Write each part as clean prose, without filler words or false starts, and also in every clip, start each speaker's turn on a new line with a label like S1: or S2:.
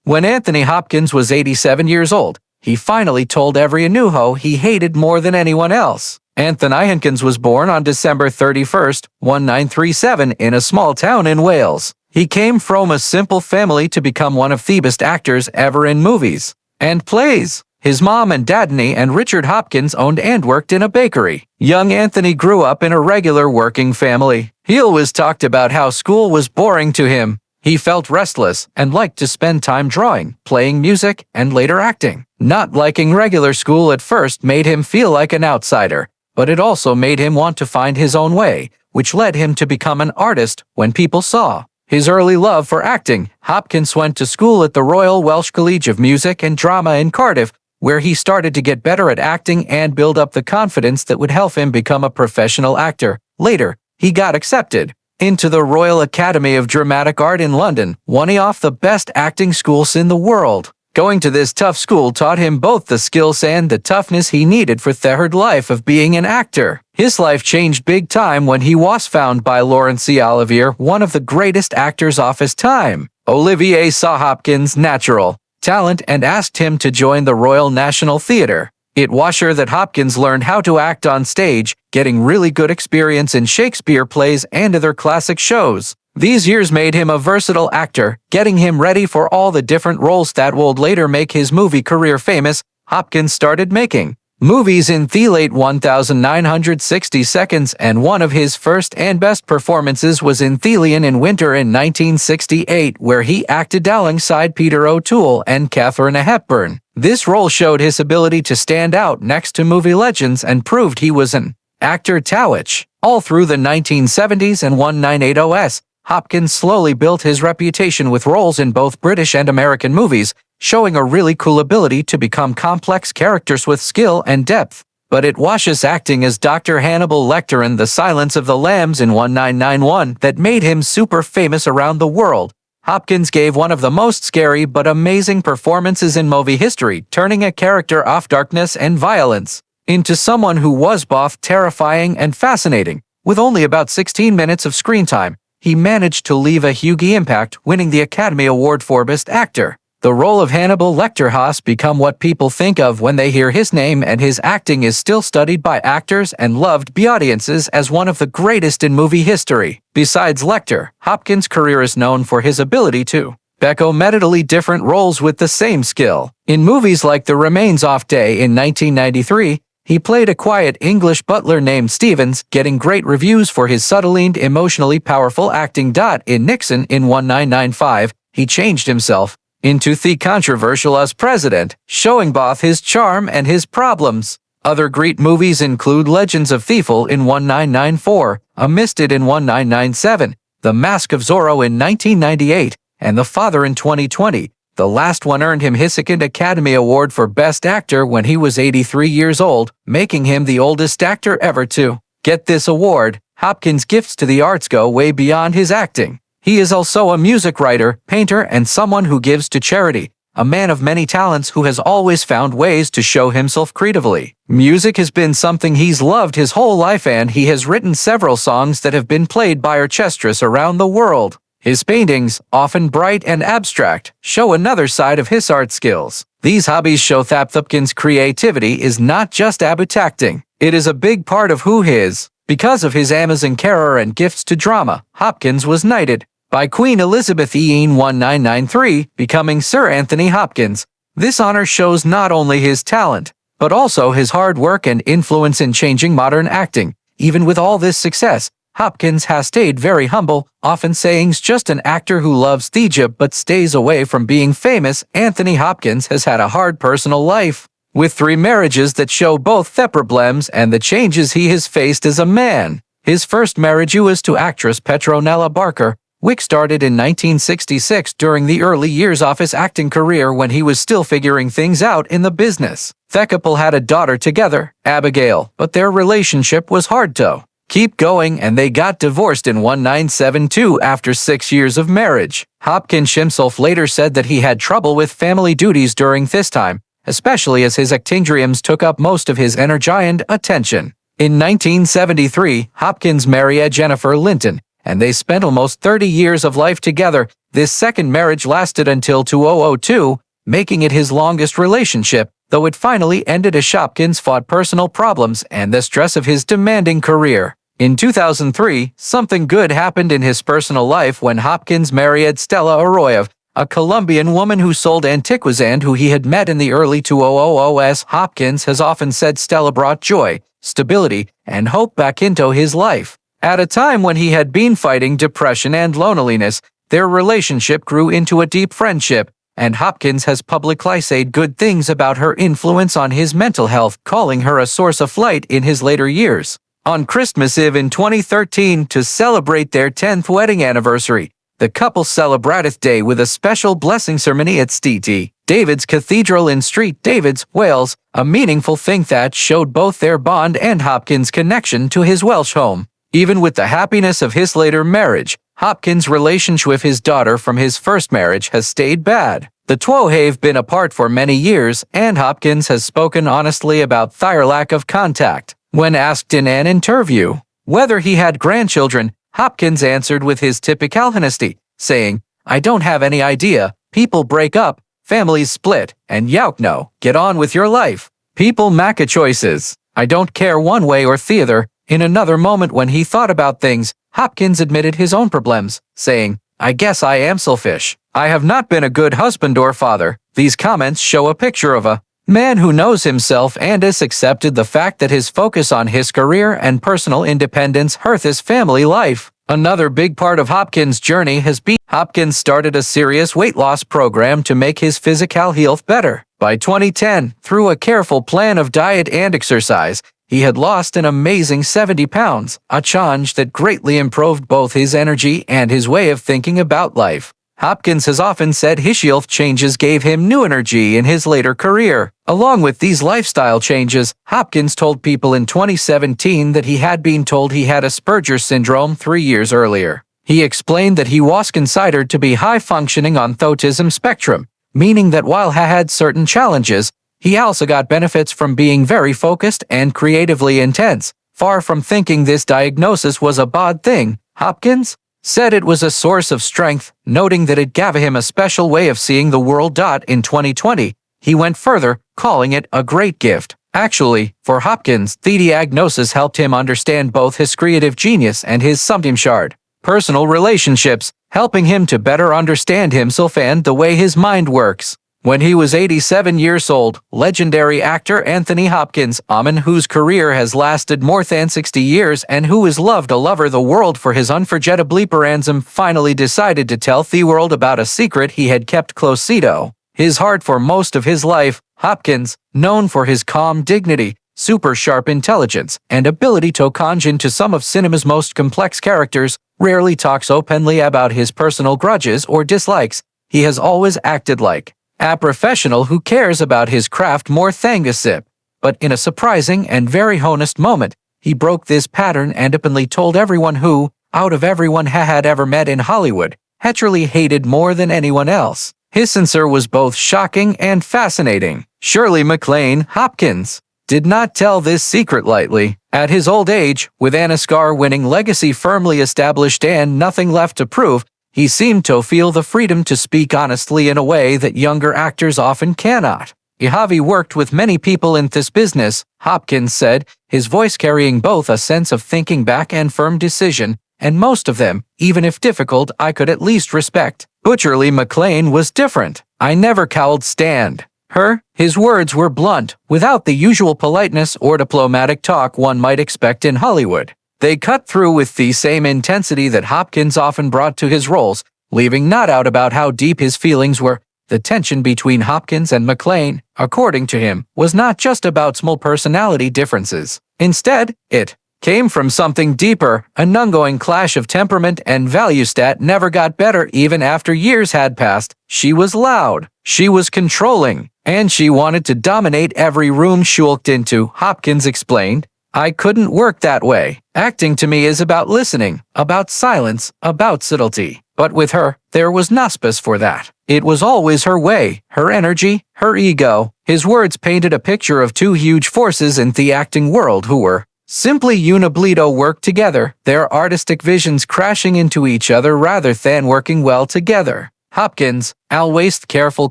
S1: When Anthony Hopkins was 87 years old, he finally told every Inuho he hated more than anyone else. Anthony Hopkins was born on December 31, 1937 in a small town in Wales. He came from a simple family to become one of the best actors ever in movies and plays. His mom and Dadney and Richard Hopkins owned and worked in a bakery. Young Anthony grew up in a regular working family. He always talked about how school was boring to him. He felt restless and liked to spend time drawing, playing music, and later acting. Not liking regular school at first made him feel like an outsider, but it also made him want to find his own way, which led him to become an artist when people saw his early love for acting. Hopkins went to school at the Royal Welsh College of Music and Drama in Cardiff, where he started to get better at acting and build up the confidence that would help him become a professional actor. Later, he got accepted into the Royal Academy of Dramatic Art in London, one of the best acting schools in the world. Going to this tough school taught him both the skills and the toughness he needed for the hard life of being an actor. His life changed big time when he was found by Laurence Olivier, one of the greatest actors of his time. Olivier saw Hopkins' natural talent and asked him to join the Royal National Theatre. It was sure that Hopkins learned how to act on stage, getting really good experience in Shakespeare plays and other classic shows. These years made him a versatile actor, getting him ready for all the different roles that would later make his movie career famous. Hopkins started making movies in the late 1960s, and one of his first and best performances was in The Lion in Winter in 1968, where he acted alongside Peter O'Toole and Katharine Hepburn. This role showed his ability to stand out next to movie legends and proved he was an actor towich. All through the 1970s and 1980s, Hopkins slowly built his reputation with roles in both British and American movies, showing a really cool ability to become complex characters with skill and depth. But it was his acting as Dr. Hannibal Lecter in The Silence of the Lambs in 1991 that made him super famous around the world. Hopkins gave one of the most scary but amazing performances in movie history, turning a character of darkness and violence into someone who was both terrifying and fascinating. With only about 16 minutes of screen time, he managed to leave a huge impact, winning the Academy Award for Best Actor. The role of Hannibal Lecter has become what people think of when they hear his name, and his acting is still studied by actors and loved by audiences as one of the greatest in movie history. Besides Lecter, Hopkins' career is known for his ability to echo medically different roles with the same skill. In movies like The Remains of Day in 1993, he played a quiet English butler named Stevens, getting great reviews for his subtle and emotionally powerful acting. In Nixon in 1995, he changed himself into the controversial as president, showing both his charm and his problems. Other great movies include Legends of Thieful in 1994, A Misted in 1997, The Mask of Zorro in 1998, and The Father in 2020. The last one earned him his second Academy Award for Best Actor when he was 83 years old, making him the oldest actor ever to get this award. Hopkins' gifts to the arts go way beyond his acting. He is also a music writer, painter, and someone who gives to charity. A man of many talents who has always found ways to show himself creatively. Music has been something he's loved his whole life, and he has written several songs that have been played by orchestras around the world. His paintings, often bright and abstract, show another side of his art skills. These hobbies show that Hopkins' creativity is not just about acting. It is a big part of who he is. Because of his amazing career and gifts to drama, Hopkins was knighted by Queen Elizabeth in 1993, becoming Sir Anthony Hopkins. This honor shows not only his talent, but also his hard work and influence in changing modern acting. Even with all this success, Hopkins has stayed very humble, often saying he's just an actor who loves the job but stays away from being famous. Anthony Hopkins has had a hard personal life, with 3 marriages that show both the problems and the changes he has faced as a man. His first marriage was to actress Petronella Barker, which started in 1966 during the early years of his acting career when he was still figuring things out in the business. The couple had a daughter together, Abigail, but their relationship was hard to keep going, and they got divorced in 1972 after 6 years of marriage. Hopkins himself later said that he had trouble with family duties during this time, especially as his acting dreams took up most of his energy and attention. In 1973, Hopkins married Jennifer Linton, and they spent almost 30 years of life together. This second marriage lasted until 2002, making it his longest relationship, though it finally ended as Hopkins fought personal problems and the stress of his demanding career. In 2003, something good happened in his personal life when Hopkins married Stella Arroyo, a Colombian woman who sold antiquities and who he had met in the early 2000s. Hopkins has often said Stella brought joy, stability, and hope back into his life. At a time when he had been fighting depression and loneliness, their relationship grew into a deep friendship, and Hopkins has publicly said good things about her influence on his mental health, calling her a source of light in his later years. On Christmas Eve in 2013, to celebrate their 10th wedding anniversary, the couple celebrated day with a special blessing ceremony at St. David's Cathedral in St. David's, Wales, a meaningful thing that showed both their bond and Hopkins' connection to his Welsh home. Even with the happiness of his later marriage, Hopkins' relationship with his daughter from his first marriage has stayed bad. The two have been apart for many years, and Hopkins has spoken honestly about their lack of contact. When asked in an interview whether he had grandchildren, Hopkins answered with his typical honesty, saying, "I don't have any idea. People break up, families split, and no, get on with your life. People make choices. I don't care one way or the other." In another moment when he thought about things, Hopkins admitted his own problems, saying, "I guess I am selfish. I have not been a good husband or father." These comments show a picture of a man who knows himself and has accepted the fact that his focus on his career and personal independence hurt his family life. Another big part of Hopkins' journey has been Hopkins started a serious weight loss program to make his physical health better. By 2010, through a careful plan of diet and exercise, he had lost an amazing 70 pounds, a change that greatly improved both his energy and his way of thinking about life. Hopkins has often said his health changes gave him new energy in his later career. Along with these lifestyle changes, Hopkins told people in 2017 that he had been told he had Asperger's syndrome 3 years earlier. He explained that he was considered to be high-functioning on the autism spectrum, meaning that while he had certain challenges, he also got benefits from being very focused and creatively intense. Far from thinking this diagnosis was a bad thing, Hopkins said it was a source of strength, noting that it gave him a special way of seeing the world. In 2020, he went further, calling it a great gift. Actually, for Hopkins, the diagnosis helped him understand both his creative genius and his sometimes hard personal relationships, helping him to better understand himself and the way his mind works. When he was 87 years old, legendary actor Anthony Hopkins, whose career has lasted more than 60 years and who is loved all over the world for his unforgettable performances, finally decided to tell the world about a secret he had kept close to his heart for most of his life. Hopkins, known for his calm dignity, super sharp intelligence, and ability to conjure into some of cinema's most complex characters, rarely talks openly about his personal grudges or dislikes. He has always acted like a professional who cares about his craft more than gossip. But in a surprising and very honest moment, he broke this pattern and openly told everyone who, out of everyone he had ever met in Hollywood, he truly hated more than anyone else. His answer was both shocking and fascinating. Shirley MacLaine, Hopkins, did not tell this secret lightly. At his old age, with an Oscar-winning legacy firmly established and nothing left to prove, he seemed to feel the freedom to speak honestly in a way that younger actors often cannot. He worked with many people in this business, Hopkins said, his voice carrying both a sense of thinking back and firm decision, and most of them, even if difficult, I could at least respect. But Shirley MacLaine was different. "I never cowed stand her." His words were blunt, without the usual politeness or diplomatic talk one might expect in Hollywood. They cut through with the same intensity that Hopkins often brought to his roles, leaving no doubt about how deep his feelings were. The tension between Hopkins and MacLaine, according to him, was not just about small personality differences. Instead, it came from something deeper, an ongoing clash of temperament and values that never got better even after years had passed. She was loud, she was controlling, and she wanted to dominate every room she walked into, Hopkins explained. "I couldn't work that way. Acting to me is about listening, about silence, about subtlety. But with her, there was no space for that. It was always her way, her energy, her ego." His words painted a picture of two huge forces in the acting world who were Simply uniblito work together, their artistic visions crashing into each other rather than working well together. Hopkins, always careful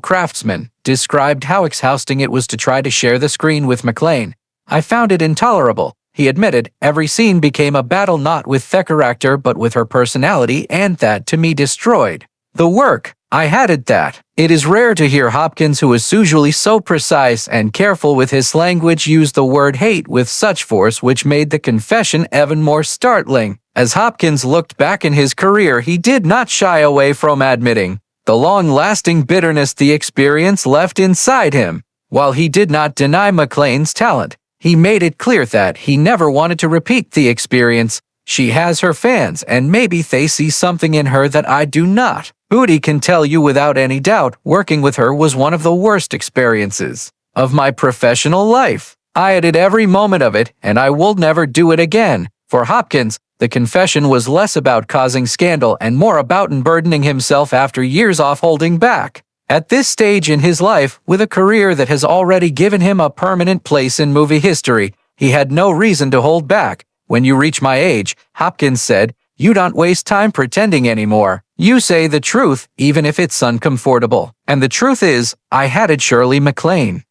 S1: craftsman, described how exhausting it was to try to share the screen with MacLaine. I found it intolerable. He admitted, every scene became a battle not with the character but with her personality, and that to me destroyed the work. I hated that. It is rare to hear Hopkins, who is usually so precise and careful with his language, use the word hate with such force, which made the confession even more startling. As Hopkins looked back in his career, he did not shy away from admitting the long-lasting bitterness the experience left inside him. While he did not deny MacLaine's talent, he made it clear that he never wanted to repeat the experience. She has her fans, and maybe they see something in her that I do not. Booty can tell you without any doubt, working with her was one of the worst experiences of my professional life. I hated every moment of it, and I will never do it again. For Hopkins, the confession was less about causing scandal and more about unburdening himself after years off holding back. At this stage in his life, with a career that has already given him a permanent place in movie history, he had no reason to hold back. When you reach my age, Hopkins said, you don't waste time pretending anymore. You say the truth, even if it's uncomfortable. And the truth is, I hated Shirley MacLaine.